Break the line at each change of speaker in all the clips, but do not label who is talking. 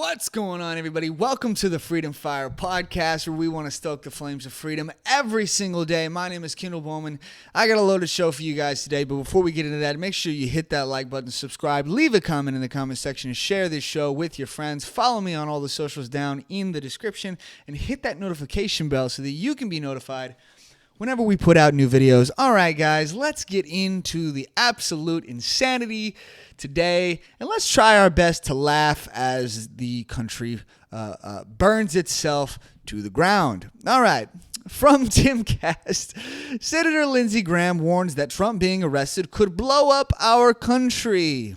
What's going on, everybody? Welcome to the Freedom Fire podcast, where we want to stoke the flames of freedom every single day. My name is Kendall Bowman. I got a loaded show for you guys today, but before we get into that, make sure you hit that like button, subscribe, leave a comment in the comment section, and share this show with your friends. Follow me on all the socials down in the description, and hit that notification bell so that you can be notified whenever we put out new videos. All right, guys, let's get into the absolute insanity today, and let's try our best to laugh as the country burns itself to the ground. All right. From Timcast, Senator Lindsey Graham warns that Trump being arrested could blow up our country.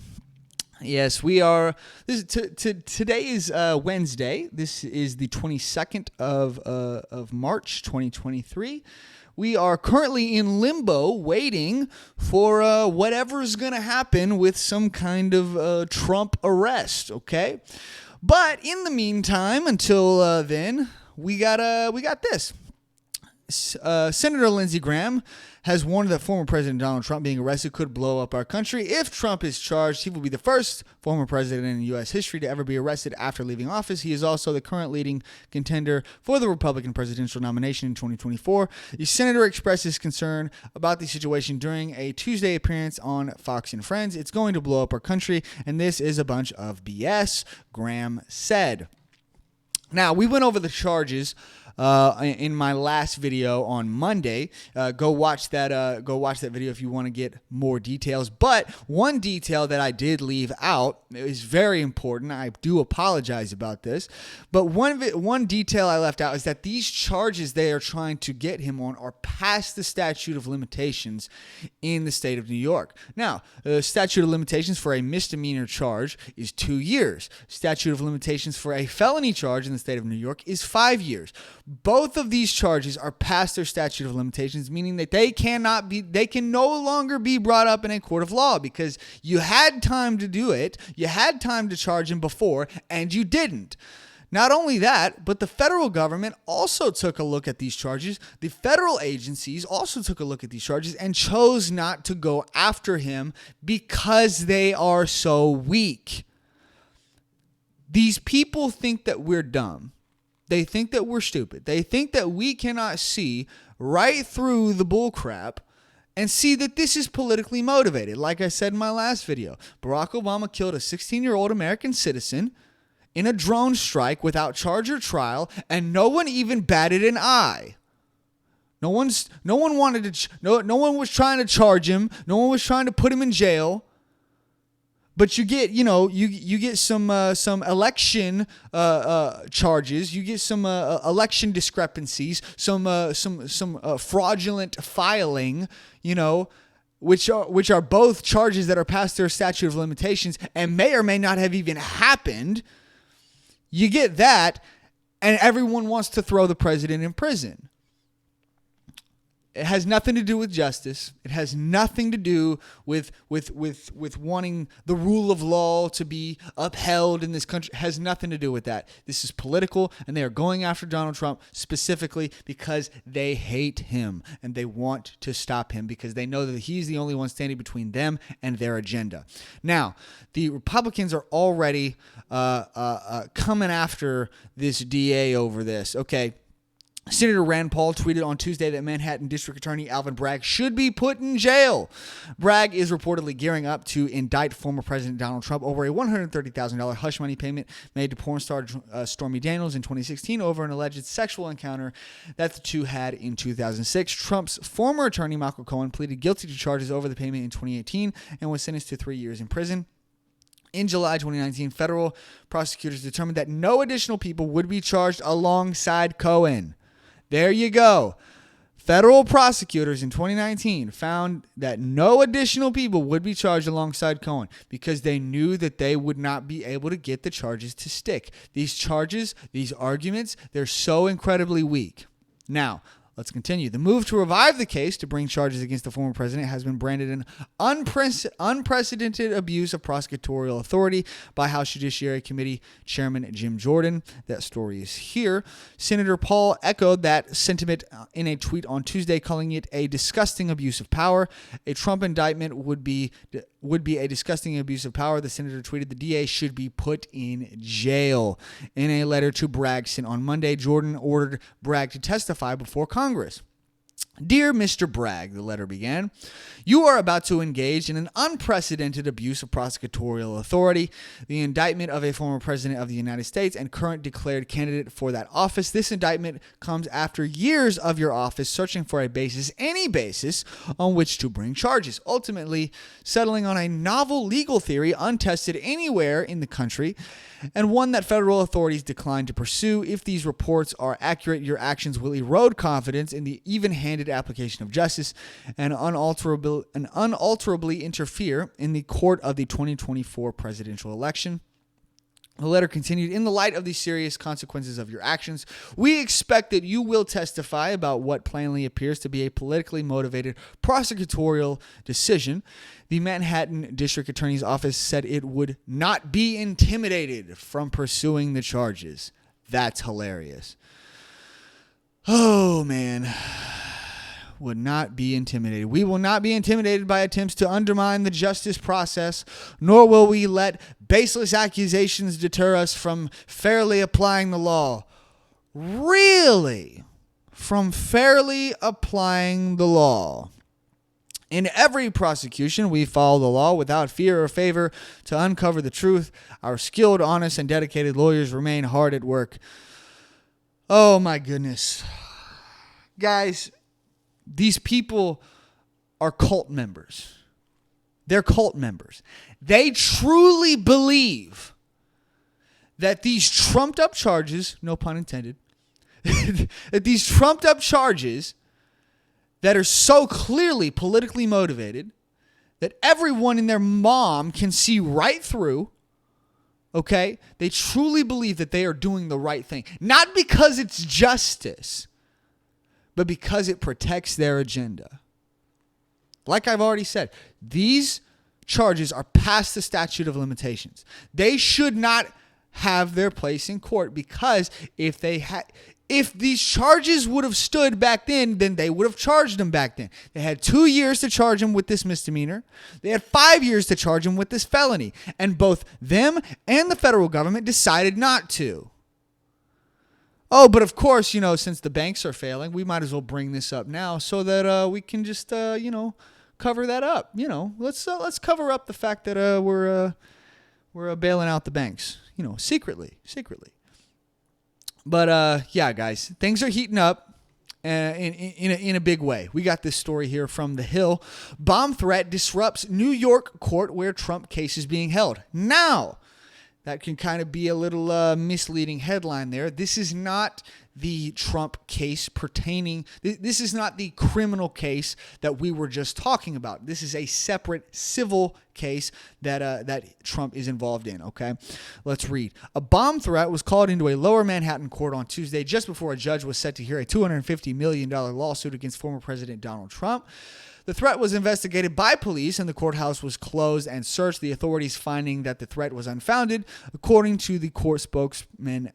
Yes, we are. Today is Wednesday. This is the 22nd of March, 2023. We are currently in limbo waiting for whatever's going to happen with some kind of Trump arrest, okay? But in the meantime, until then, we got this. Senator Lindsey Graham has warned that former President Donald Trump being arrested could blow up our country. If Trump is charged, he will be the first former president in U.S. history to ever be arrested after leaving office. He is also the current leading contender for the Republican presidential nomination in 2024. The senator expressed his concern about the situation during a Tuesday appearance on Fox and Friends. It's going to blow up our country, and this is a bunch of BS, Graham said. Now, we went over the charges in my last video on Monday. Go watch that video if you want to get more details. But one detail that I did leave out is very important. I do apologize about this. But one detail I left out is that these charges they are trying to get him on are past the statute of limitations in the state of New York. Now, the statute of limitations for a misdemeanor charge is 2 years. Statute of limitations for a felony charge in the state of New York is 5 years. Both of these charges are past their statute of limitations, meaning that they can no longer be brought up in a court of law because you had time to do it. You had time to charge him before, and you didn't. Not only that, but the federal government also took a look at these charges. The federal agencies also took a look at these charges and chose not to go after him because they are so weak. These people think that we're dumb. They think that we're stupid. They think that we cannot see right through the bullcrap and see that this is politically motivated. Like I said in my last video, Barack Obama killed a 16-year-old American citizen in a drone strike without charge or trial, and no one even batted an eye. No one was trying to charge him. No one was trying to put him in jail. But you get some election charges. You get some election discrepancies, some fraudulent filing, which are both charges that are past their statute of limitations and may or may not have even happened. You get that, and everyone wants to throw the president in prison. It has nothing to do with justice. It has nothing to do with wanting the rule of law to be upheld in this country. It has nothing to do with that. This is political, and they are going after Donald Trump specifically because they hate him, and they want to stop him because they know that he's the only one standing between them and their agenda. Now, the Republicans are already coming after this DA over this. Okay. Senator Rand Paul tweeted on Tuesday that Manhattan District Attorney Alvin Bragg should be put in jail. Bragg is reportedly gearing up to indict former President Donald Trump over a $130,000 hush money payment made to porn star Stormy Daniels in 2016 over an alleged sexual encounter that the two had in 2006. Trump's former attorney Michael Cohen pleaded guilty to charges over the payment in 2018 and was sentenced to 3 years in prison. In July 2019, federal prosecutors determined that no additional people would be charged alongside Cohen. There you go. Federal prosecutors in 2019 found that no additional people would be charged alongside Cohen because they knew that they would not be able to get the charges to stick. These charges, these arguments, they're so incredibly weak. Now, let's continue. The move to revive the case to bring charges against the former president has been branded an unprecedented abuse of prosecutorial authority by House Judiciary Committee Chairman Jim Jordan. That story is here. Senator Paul echoed that sentiment in a tweet on Tuesday, calling it a disgusting abuse of power. A Trump indictment would be would be a disgusting abuse of power. The senator tweeted the DA should be put in jail. In a letter to Bragg sent on Monday, Jordan ordered Bragg to testify before Congress. Dear Mr. Bragg, the letter began, you are about to engage in an unprecedented abuse of prosecutorial authority. The indictment of a former president of the United States and current declared candidate for that office. This indictment comes after years of your office searching for a basis, any basis, on which to bring charges, ultimately settling on a novel legal theory untested anywhere in the country, and one that federal authorities decline to pursue. If these reports are accurate, your actions will erode confidence in the even-handed application of justice and unalterably interfere in the court of the 2024 presidential election. The letter continued, in the light of the serious consequences of your actions, we expect that you will testify about what plainly appears to be a politically motivated prosecutorial decision. The Manhattan District Attorney's Office said it would not be intimidated from pursuing the charges. That's hilarious. Oh, man. Would not be intimidated. We will not be intimidated by attempts to undermine the justice process, nor will we let baseless accusations deter us from fairly applying the law. Really? From fairly applying the law. In every prosecution, we follow the law without fear or favor to uncover the truth. Our skilled, honest, and dedicated lawyers remain hard at work. Oh, my goodness. Guys, these people are cult members. They're cult members. They truly believe that these trumped up charges, no pun intended, that these trumped up charges that are so clearly politically motivated that everyone and their mom can see right through, okay? They truly believe that they are doing the right thing. Not because it's justice, but because it protects their agenda. Like I've already said, these charges are past the statute of limitations. They should not have their place in court, because if these charges would have stood back then they would have charged them back then. They had 2 years to charge him with this misdemeanor. They had 5 years to charge him with this felony. And both them and the federal government decided not to. Oh, but of course, since the banks are failing, we might as well bring this up now so that we can just, cover that up. Let's cover up the fact that we're bailing out the banks, secretly. But yeah, guys, things are heating up in a big way. We got this story here from The Hill. Bomb threat disrupts New York court where Trump case is being held. Now, that can kind of be a little misleading headline there. This is not the Trump case pertaining. This is not the criminal case that we were just talking about. This is a separate civil case that Trump is involved in. Okay, let's read. A bomb threat was called into a lower Manhattan court on Tuesday, just before a judge was set to hear a $250 million lawsuit against former President Donald Trump. The threat was investigated by police, and the courthouse was closed and searched, the authorities finding that the threat was unfounded, according to the court spokesman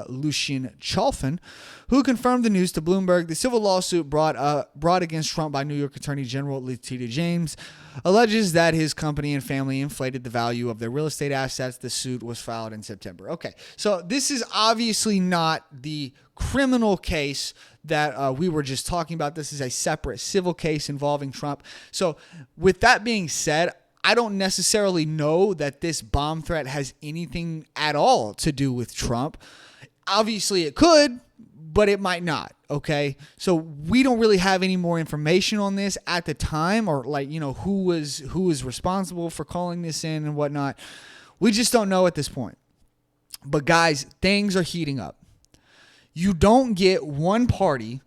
Lucien Chalfin, who confirmed the news to Bloomberg. The civil lawsuit brought against Trump by New York Attorney General Letitia James alleges that his company and family inflated the value of their real estate assets. The suit was filed in September. Okay, so this is obviously not the criminal case that we were just talking about. This is a separate civil case involving Trump. So with that being said, I don't necessarily know that this bomb threat has anything at all to do with Trump. Obviously it could, but it might not. Okay. So we don't really have any more information on this at the time, or who was responsible for calling this in and whatnot. We just don't know at this point. But guys, things are heating up. You don't get one party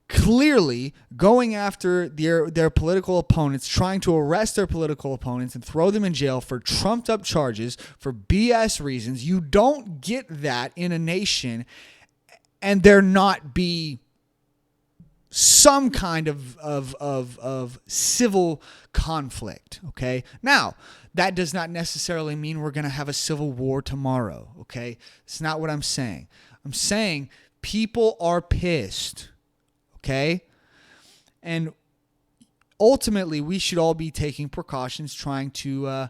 clearly going after their political opponents, trying to arrest their political opponents and throw them in jail for trumped up charges for BS reasons. You don't get that in a nation and there not be some kind of civil conflict. Okay. Now, that does not necessarily mean we're going to have a civil war tomorrow. Okay. It's not what I'm saying. I'm saying people are pissed. Okay. And ultimately, we should all be taking precautions, trying to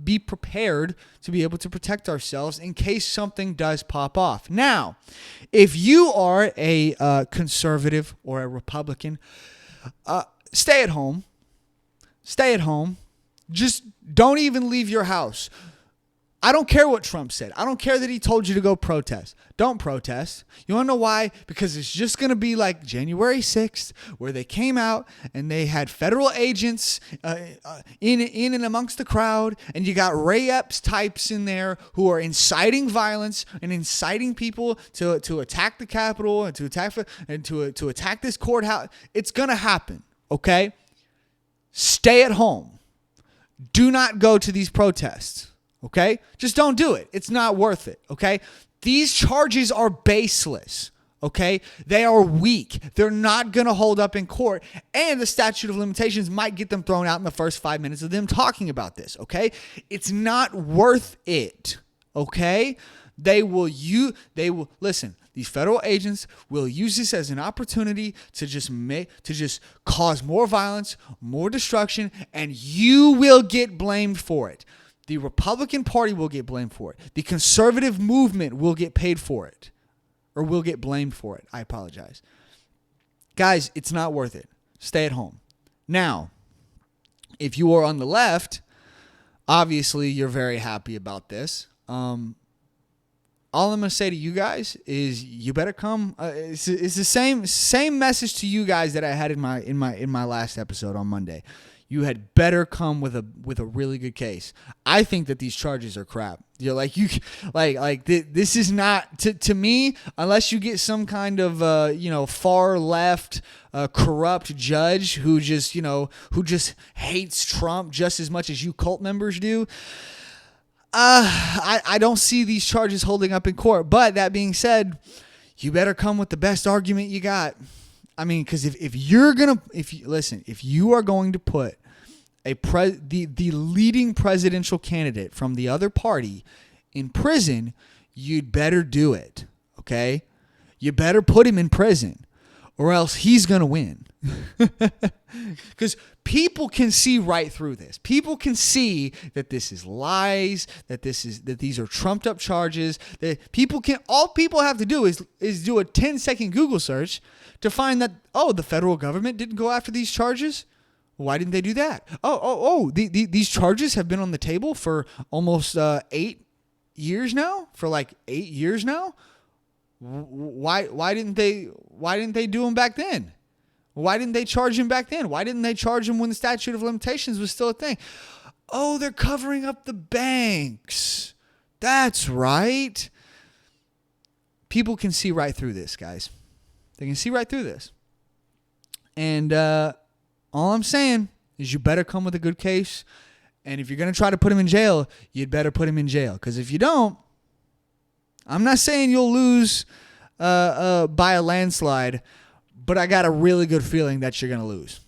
be prepared to be able to protect ourselves in case something does pop off. Now, if you are a conservative or a Republican, stay at home. Stay at home. Just don't even leave your house. I don't care what Trump said. I don't care that he told you to go protest. Don't protest. You want to know why? Because it's just going to be like January 6th, where they came out and they had federal agents in and amongst the crowd, and you got Ray Epps types in there who are inciting violence and inciting people to attack the Capitol and to attack this courthouse. It's going to happen, okay? Stay at home. Do not go to these protests. Okay? Just don't do it. It's not worth it. Okay? These charges are baseless. Okay? They are weak. They're not going to hold up in court. And the statute of limitations might get them thrown out in the first 5 minutes of them talking about this. Okay? It's not worth it. Okay? Listen, these federal agents will use this as an opportunity to just cause more violence, more destruction, and you will get blamed for it. The Republican Party will get blamed for it. The conservative movement will get paid for it. Or will get blamed for it. I apologize. Guys, it's not worth it. Stay at home. Now, if you are on the left, obviously you're very happy about this. All I'm going to say to you guys is you better come. It's the same message to you guys that I had in my last episode on Monday. You had better come with a really good case. I think that these charges are crap. You're this is not to me, unless you get some kind of far left corrupt judge who just hates Trump just as much as you cult members do. I don't see these charges holding up in court. But that being said, you better come with the best argument you got. I mean, because if you are going to put the leading presidential candidate from the other party in prison, you'd better do it. Okay, you better put him in prison, or else he's gonna win. Because people can see right through this. People can see that this is lies, that these are trumped up charges. That all people have to do is do a 10-second Google search to find that, the federal government didn't go after these charges. Why didn't they do that? These charges have been on the table for almost 8 years now. For like 8 years now. Why didn't they do them back then? Why didn't they charge him back then? Why didn't they charge him when the statute of limitations was still a thing? Oh, they're covering up the banks. That's right. People can see right through this, guys. They can see right through this. And all I'm saying is you better come with a good case. And if you're going to try to put him in jail, you'd better put him in jail. Because if you don't, I'm not saying you'll lose by a landslide, but I got a really good feeling that you're going to lose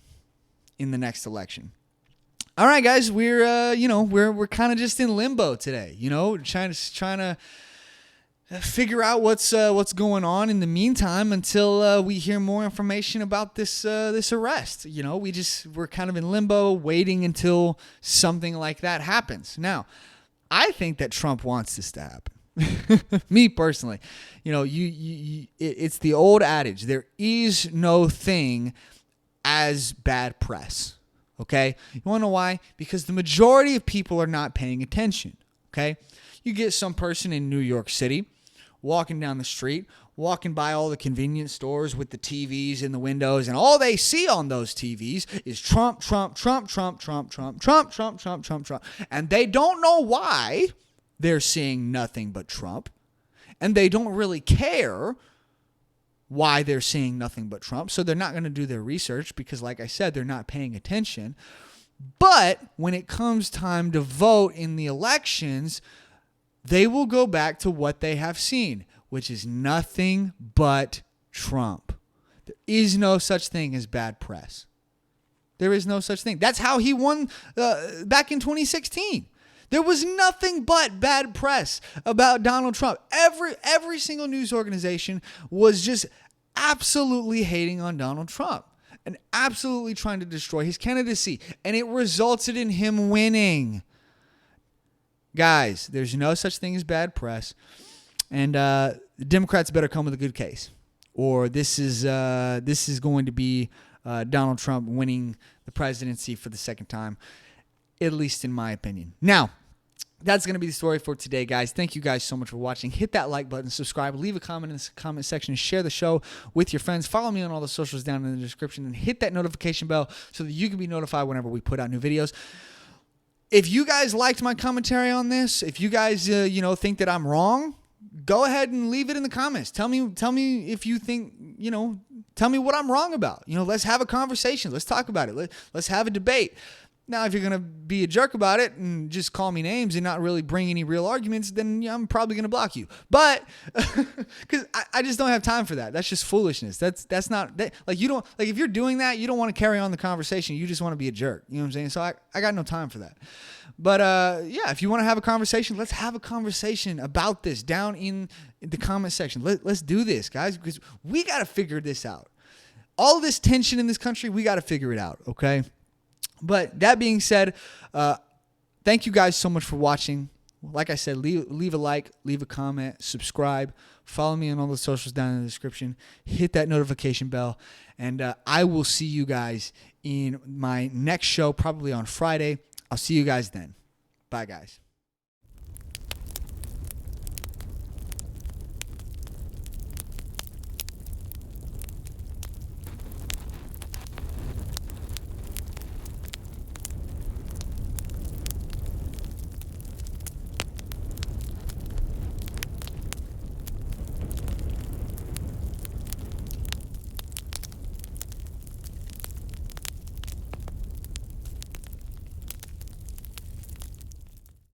in the next election. All right, guys, we're kind of just in limbo today, trying to figure out what's going on in the meantime until we hear more information about this arrest. We're kind of in limbo, waiting until something like that happens. Now, I think that Trump wants this to happen. Me personally, it's the old adage: there is no thing as bad press. Okay, you want to know why? Because the majority of people are not paying attention. Okay, you get some person in New York City walking down the street, walking by all the convenience stores with the TVs in the windows, and all they see on those TVs is Trump, Trump, Trump, Trump, Trump, Trump, Trump, Trump, Trump, Trump, Trump, and they don't know why they're seeing nothing but Trump, and they don't really care why they're seeing nothing but Trump, so they're not going to do their research because, like I said, they're not paying attention. But when it comes time to vote in the elections, they will go back to what they have seen, which is nothing but Trump. There is no such thing as bad press. There is no such thing. That's how he won back in 2016. There was nothing but bad press about Donald Trump. Every single news organization was just absolutely hating on Donald Trump. and absolutely trying to destroy his candidacy. And it resulted in him winning. Guys, there's no such thing as bad press. And the Democrats better come with a good case. Or this is going to be Donald Trump winning the presidency for the second time, at least in my opinion. Now, that's going to be the story for today, guys. Thank you guys so much for watching. Hit that like button, subscribe, leave a comment in the comment section, share the show with your friends. Follow me on all the socials down in the description, and hit that notification bell so that you can be notified whenever we put out new videos. If you guys liked my commentary on this, if you guys think that I'm wrong, go ahead and leave it in the comments. Tell me if you think, tell me what I'm wrong about. Let's have a conversation. Let's talk about it. Let's have a debate. Now, if you're going to be a jerk about it and just call me names and not really bring any real arguments, then I'm probably going to block you. But because I just don't have time for that. That's just foolishness. That's not that, like, you don't, like, if you're doing that, you don't want to carry on the conversation. You just want to be a jerk. You know what I'm saying? So I got no time for that. But yeah, if you want to have a conversation, let's have a conversation about this down in the comment section. Let's do this, guys, because we got to figure this out. All this tension in this country, we got to figure it out, okay? But that being said, thank you guys so much for watching. Like I said, leave a like, leave a comment, subscribe, follow me on all the socials down in the description, hit that notification bell, and I will see you guys in my next show, probably on Friday. I'll see you guys then. Bye, guys.